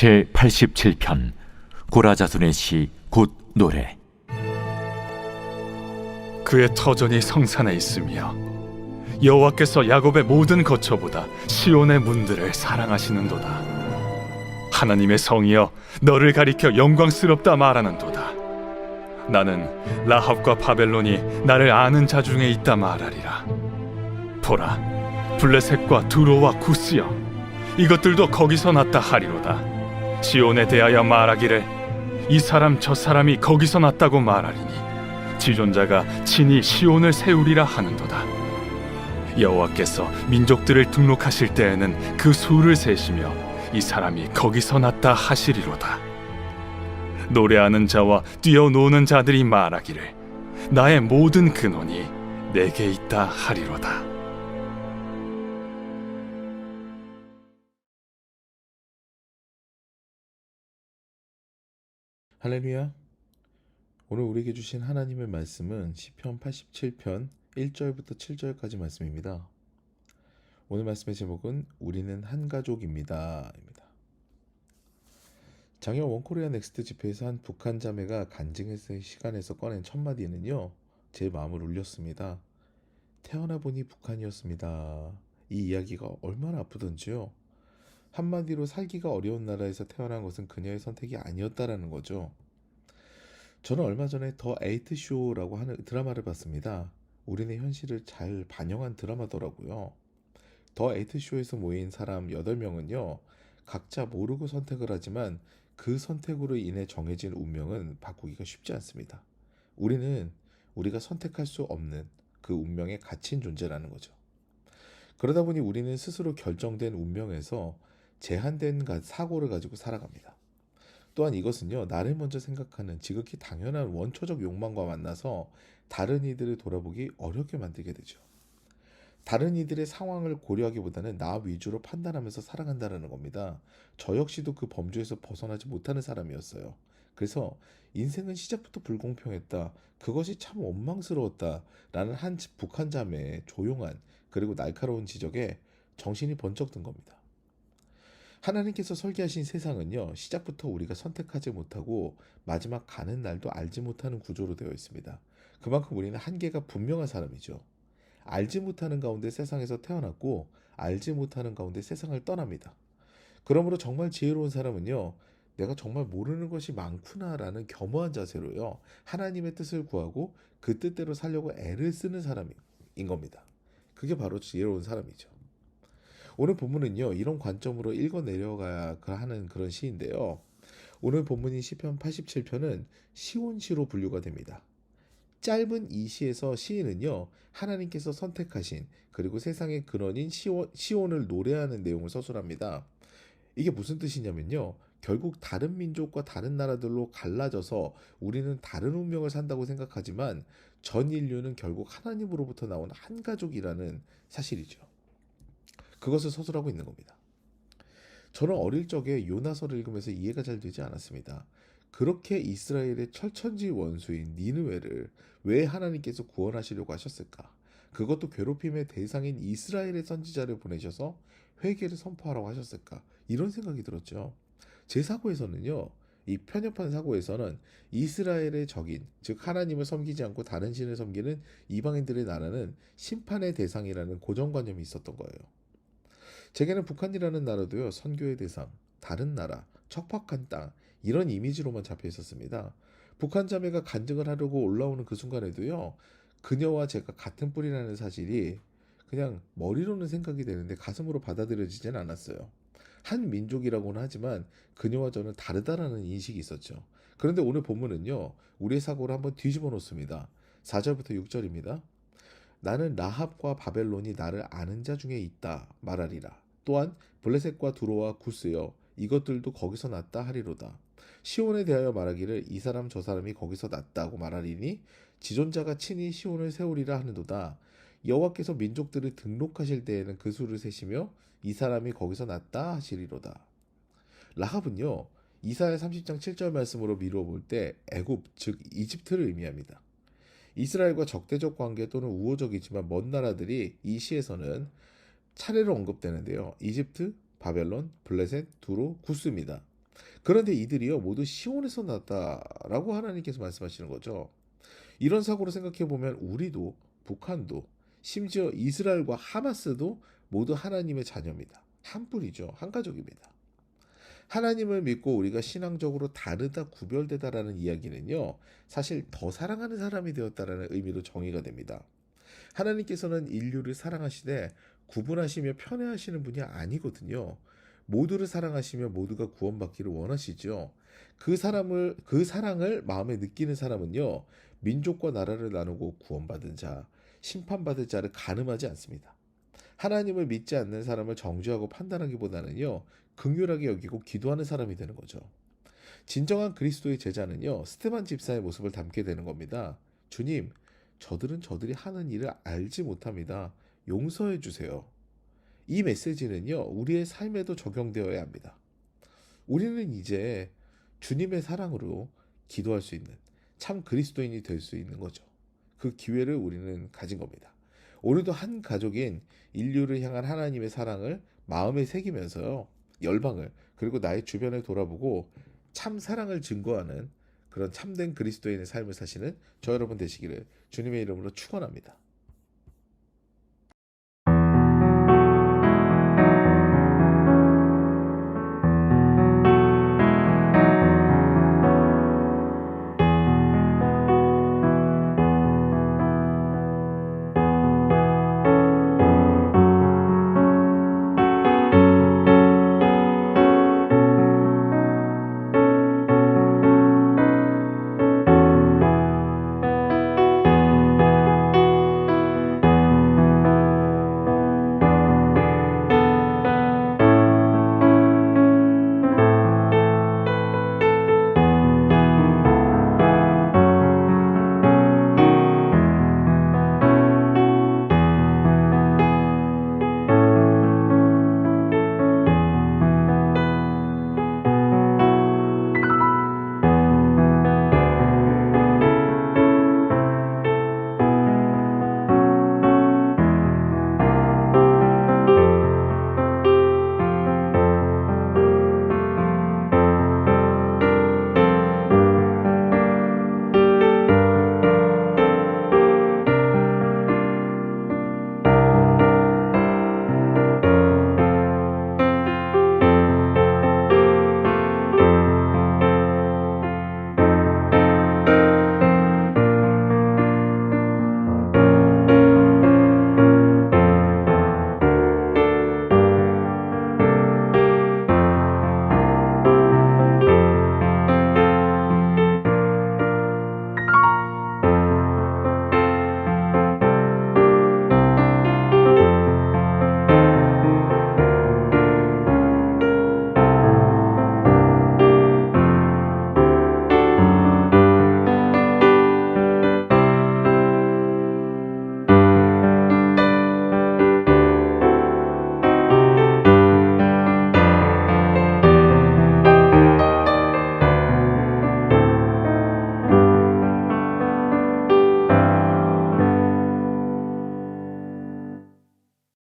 제87편 고라자손의 시 곧 노래. 그의 터전이 성산에 있으며 여호와께서 야곱의 모든 거처보다 시온의 문들을 사랑하시는도다. 하나님의 성이여, 너를 가리켜 영광스럽다 말하는도다. 나는 라합과 바벨론이 나를 아는 자 중에 있다 말하리라. 보라, 블레셋과 두로와 구스여, 이것들도 거기서 났다 하리로다. 시온에 대하여 말하기를 이 사람 저 사람이 거기서 났다고 말하리니 지존자가 친히 시온을 세우리라 하는도다. 여호와께서 민족들을 등록하실 때에는 그 수를 세시며 이 사람이 거기서 났다 하시리로다. 노래하는 자와 뛰어노는 자들이 말하기를 나의 모든 근원이 내게 있다 하리로다. 할렐루야. 오늘 우리에게 주신 하나님의 말씀은 시편 87편 1절부터 7절까지 말씀입니다. 오늘 말씀의 제목은 우리는 한 가족입니다 입니다. 작년 원코리아 넥스트 집회에서 한 북한 자매가 간증했을 시간에서 꺼낸 첫 마디는요, 제 마음을 울렸습니다. 태어나 보니 북한이었습니다. 이 이야기가 얼마나 아프던지요. 한마디로 살기가 어려운 나라에서 태어난 것은 그녀의 선택이 아니었다라는 거죠. 저는 얼마 전에 더 에이트 쇼라고 하는 드라마를 봤습니다. 우리네 현실을 잘 반영한 드라마더라고요. 더 에이트 쇼에서 모인 사람 8명은요, 각자 모르고 선택을 하지만 그 선택으로 인해 정해진 운명은 바꾸기가 쉽지 않습니다. 우리는 우리가 선택할 수 없는 그 운명에 갇힌 존재라는 거죠. 그러다 보니 우리는 스스로 결정된 운명에서 제한된 사고를 가지고 살아갑니다. 또한 이것은요, 나를 먼저 생각하는 지극히 당연한 원초적 욕망과 만나서 다른 이들을 돌아보기 어렵게 만들게 되죠. 다른 이들의 상황을 고려하기보다는 나 위주로 판단하면서 살아간다는 겁니다. 저 역시도 그 범주에서 벗어나지 못하는 사람이었어요. 그래서 인생은 시작부터 불공평했다, 그것이 참 원망스러웠다 라는 한 북한 자매의 조용한 그리고 날카로운 지적에 정신이 번쩍 든 겁니다. 하나님께서 설계하신 세상은요, 시작부터 우리가 선택하지 못하고 마지막 가는 날도 알지 못하는 구조로 되어 있습니다. 그만큼 우리는 한계가 분명한 사람이죠. 알지 못하는 가운데 세상에서 태어났고 알지 못하는 가운데 세상을 떠납니다. 그러므로 정말 지혜로운 사람은요, 내가 정말 모르는 것이 많구나라는 겸허한 자세로요, 하나님의 뜻을 구하고 그 뜻대로 살려고 애를 쓰는 사람인 겁니다. 그게 바로 지혜로운 사람이죠. 오늘 본문은요, 이런 관점으로 읽어내려가야 하는 그런 시인데요. 오늘 본문인 시편 87편은 시온시로 분류가 됩니다. 짧은 이 시에서 시인은요, 하나님께서 선택하신 그리고 세상의 근원인 시온을 노래하는 내용을 서술합니다. 이게 무슨 뜻이냐면요, 결국 다른 민족과 다른 나라들로 갈라져서 우리는 다른 운명을 산다고 생각하지만 전 인류는 결국 하나님으로부터 나온 한 가족이라는 사실이죠. 그것을 서술하고 있는 겁니다. 저는 어릴 적에 요나서를 읽으면서 이해가 잘 되지 않았습니다. 그렇게 이스라엘의 철천지 원수인 니느웨를 왜 하나님께서 구원하시려고 하셨을까? 그것도 괴롭힘의 대상인 이스라엘의 선지자를 보내셔서 회개를 선포하라고 하셨을까? 이런 생각이 들었죠. 제 사고에서는요, 이 편협한 사고에서는 이스라엘의 적인, 즉 하나님을 섬기지 않고 다른 신을 섬기는 이방인들의 나라는 심판의 대상이라는 고정관념이 있었던 거예요. 제게는 북한이라는 나라도요, 선교의 대상, 다른 나라, 척박한 땅, 이런 이미지로만 잡혀 있었습니다. 북한 자매가 간증을 하려고 올라오는 그 순간에도요, 그녀와 제가 같은 뿌리라는 사실이 그냥 머리로는 생각이 되는데 가슴으로 받아들여지진 않았어요. 한 민족이라고는 하지만 그녀와 저는 다르다라는 인식이 있었죠. 그런데 오늘 본문은요, 우리의 사고를 한번 뒤집어 놓습니다. 4절부터 6절입니다. 나는 라합과 바벨론이 나를 아는 자 중에 있다 말하리라. 또한 블레셋과 두로와 구스여, 이것들도 거기서 났다 하리로다. 시온에 대하여 말하기를 이 사람 저 사람이 거기서 났다고 말하리니 지존자가 친히 시온을 세우리라 하는도다. 여호와께서 민족들을 등록하실 때에는 그 수를 세시며 이 사람이 거기서 났다 하시리로다. 라합은요, 이사야 30장 7절 말씀으로 미루어 볼 때 애굽, 즉 이집트를 의미합니다. 이스라엘과 적대적 관계 또는 우호적이지만 먼 나라들이 이 시에서는 차례로 언급되는데요. 이집트, 바벨론, 블레셋, 두로, 구스입니다. 그런데 이들이요 모두 시온에서 났다라고 하나님께서 말씀하시는 거죠. 이런 사고로 생각해 보면 우리도 북한도 심지어 이스라엘과 하마스도 모두 하나님의 자녀입니다. 한 뿌리죠. 한 가족입니다. 하나님을 믿고 우리가 신앙적으로 다르다 구별되다라는 이야기는요. 사실 더 사랑하는 사람이 되었다라는 의미로 정의가 됩니다. 하나님께서는 인류를 사랑하시되 구분하시며 편애하시는 분이 아니거든요. 모두를 사랑하시며 모두가 구원받기를 원하시죠. 그 사랑을 마음에 느끼는 사람은요. 민족과 나라를 나누고 구원받은 자, 심판받을 자를 가늠하지 않습니다. 하나님을 믿지 않는 사람을 정죄하고 판단하기보다는요. 긍휼하게 여기고 기도하는 사람이 되는 거죠. 진정한 그리스도의 제자는요. 스테반 집사의 모습을 담게 되는 겁니다. 주님, 저들은 저들이 하는 일을 알지 못합니다. 용서해 주세요. 이 메시지는요. 우리의 삶에도 적용되어야 합니다. 우리는 이제 주님의 사랑으로 기도할 수 있는 참 그리스도인이 될 수 있는 거죠. 그 기회를 우리는 가진 겁니다. 오늘도 한 가족인 인류를 향한 하나님의 사랑을 마음에 새기면서요. 열방을 그리고 나의 주변을 돌아보고 참 사랑을 증거하는 그런 참된 그리스도인의 삶을 사시는 저 여러분 되시기를 주님의 이름으로 축원합니다.